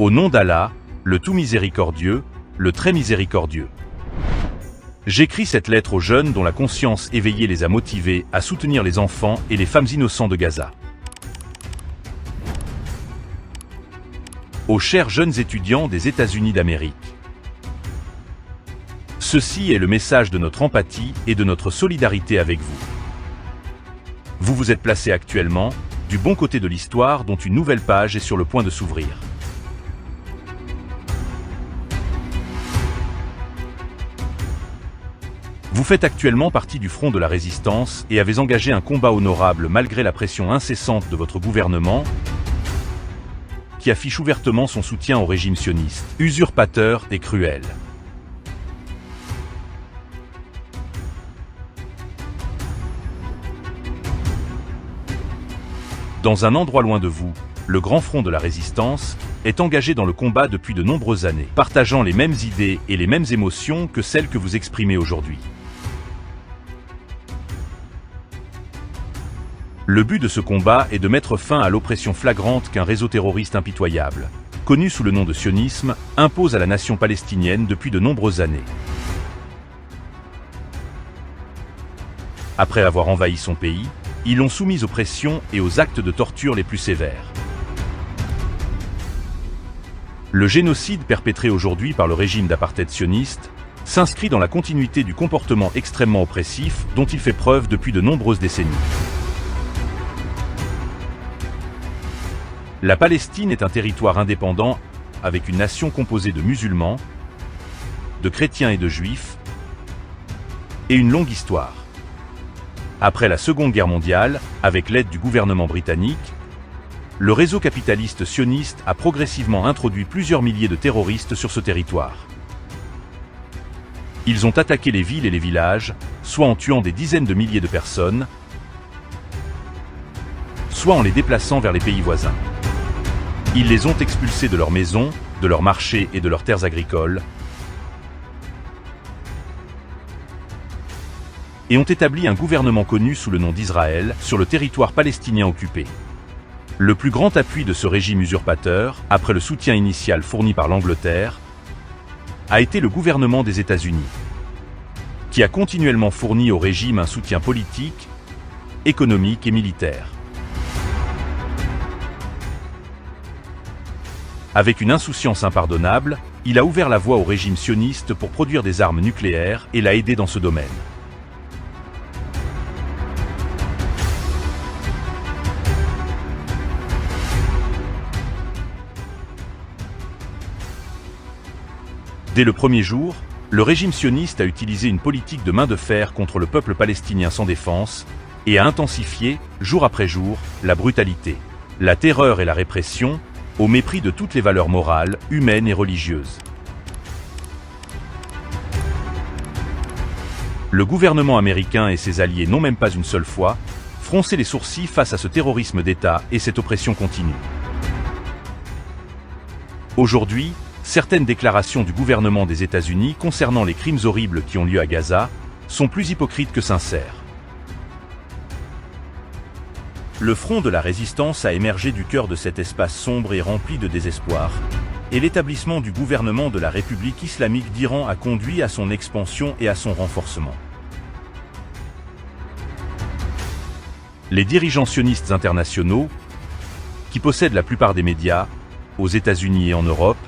Au nom d'Allah, le tout miséricordieux, le très miséricordieux. J'écris cette lettre aux jeunes dont la conscience éveillée les a motivés à soutenir les enfants et les femmes innocents de Gaza. Aux chers jeunes étudiants des États-Unis d'Amérique. Ceci est le message de notre empathie et de notre solidarité avec vous. Vous vous êtes placés actuellement du bon côté de l'histoire dont une nouvelle page est sur le point de s'ouvrir. Vous faites actuellement partie du front de la résistance et avez engagé un combat honorable malgré la pression incessante de votre gouvernement qui affiche ouvertement son soutien au régime sioniste, usurpateur et cruel. Dans un endroit loin de vous, le grand front de la résistance est engagé dans le combat depuis de nombreuses années, partageant les mêmes idées et les mêmes émotions que celles que vous exprimez aujourd'hui. Le but de ce combat est de mettre fin à l'oppression flagrante qu'un réseau terroriste impitoyable, connu sous le nom de sionisme, impose à la nation palestinienne depuis de nombreuses années. Après avoir envahi son pays, ils l'ont soumise aux pressions et aux actes de torture les plus sévères. Le génocide perpétré aujourd'hui par le régime d'apartheid sioniste s'inscrit dans la continuité du comportement extrêmement oppressif dont il fait preuve depuis de nombreuses décennies. La Palestine est un territoire indépendant avec une nation composée de musulmans, de chrétiens et de juifs, et une longue histoire. Après la Seconde Guerre mondiale, avec l'aide du gouvernement britannique, le réseau capitaliste sioniste a progressivement introduit plusieurs milliers de terroristes sur ce territoire. Ils ont attaqué les villes et les villages, soit en tuant des dizaines de milliers de personnes, soit en les déplaçant vers les pays voisins. Ils les ont expulsés de leurs maisons, de leurs marchés et de leurs terres agricoles, et ont établi un gouvernement connu sous le nom d'Israël sur le territoire palestinien occupé. Le plus grand appui de ce régime usurpateur, après le soutien initial fourni par l'Angleterre, a été le gouvernement des États-Unis, qui a continuellement fourni au régime un soutien politique, économique et militaire. Avec une insouciance impardonnable, il a ouvert la voie au régime sioniste pour produire des armes nucléaires et l'a aidé dans ce domaine. Dès le premier jour, le régime sioniste a utilisé une politique de main de fer contre le peuple palestinien sans défense et a intensifié, jour après jour, la brutalité, la terreur et la répression, au mépris de toutes les valeurs morales, humaines et religieuses. Le gouvernement américain et ses alliés n'ont même pas une seule fois froncé les sourcils face à ce terrorisme d'État et cette oppression continue. Aujourd'hui, certaines déclarations du gouvernement des États-Unis concernant les crimes horribles qui ont lieu à Gaza sont plus hypocrites que sincères. Le front de la résistance a émergé du cœur de cet espace sombre et rempli de désespoir, et l'établissement du gouvernement de la République islamique d'Iran a conduit à son expansion et à son renforcement. Les dirigeants sionistes internationaux, qui possèdent la plupart des médias, aux États-Unis et en Europe,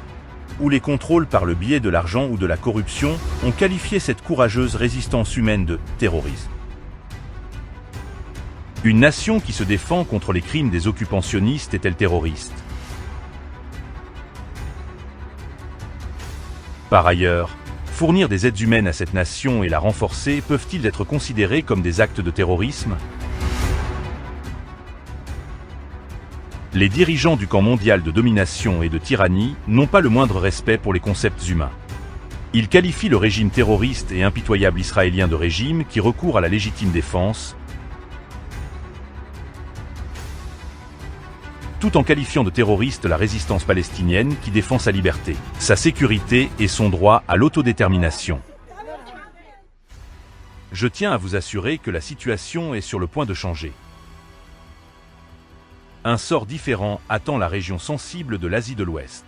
ou les contrôlent par le biais de l'argent ou de la corruption, ont qualifié cette courageuse résistance humaine de terrorisme. Une nation qui se défend contre les crimes des occupants sionistes est-elle terroriste? Par ailleurs, fournir des aides humaines à cette nation et la renforcer peuvent-ils être considérés comme des actes de terrorisme? Les dirigeants du camp mondial de domination et de tyrannie n'ont pas le moindre respect pour les concepts humains. Ils qualifient le régime terroriste et impitoyable israélien de régime qui recourt à la légitime défense, tout en qualifiant de terroriste la résistance palestinienne qui défend sa liberté, sa sécurité et son droit à l'autodétermination. Je tiens à vous assurer que la situation est sur le point de changer. Un sort différent attend la région sensible de l'Asie de l'Ouest.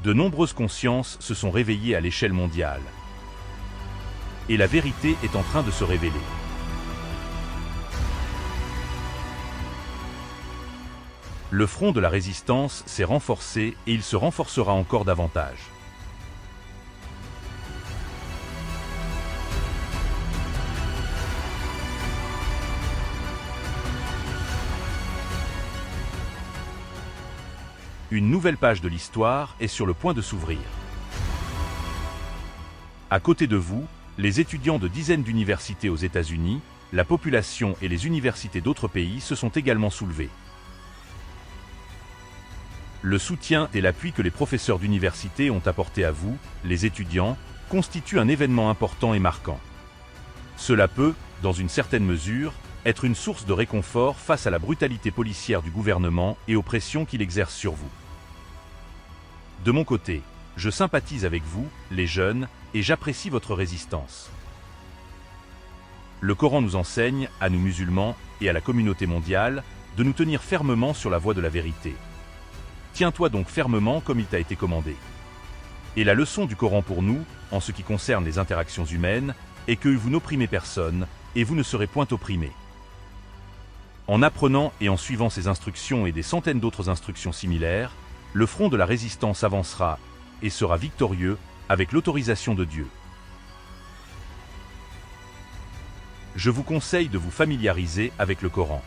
De nombreuses consciences se sont réveillées à l'échelle mondiale. Et la vérité est en train de se révéler. Le front de la résistance s'est renforcé et il se renforcera encore davantage. Une nouvelle page de l'histoire est sur le point de s'ouvrir. À côté de vous, les étudiants de dizaines d'universités aux États-Unis, la population et les universités d'autres pays se sont également soulevés. Le soutien et l'appui que les professeurs d'université ont apporté à vous, les étudiants, constitue un événement important et marquant. Cela peut, dans une certaine mesure, être une source de réconfort face à la brutalité policière du gouvernement et aux pressions qu'il exerce sur vous. De mon côté, je sympathise avec vous, les jeunes, et j'apprécie votre résistance. Le Coran nous enseigne, à nous musulmans et à la communauté mondiale, de nous tenir fermement sur la voie de la vérité. Tiens-toi donc fermement comme il t'a été commandé. Et la leçon du Coran pour nous, en ce qui concerne les interactions humaines, est que vous n'opprimez personne, et vous ne serez point opprimés. En apprenant et en suivant ces instructions et des centaines d'autres instructions similaires, le front de la résistance avancera et sera victorieux avec l'autorisation de Dieu. Je vous conseille de vous familiariser avec le Coran.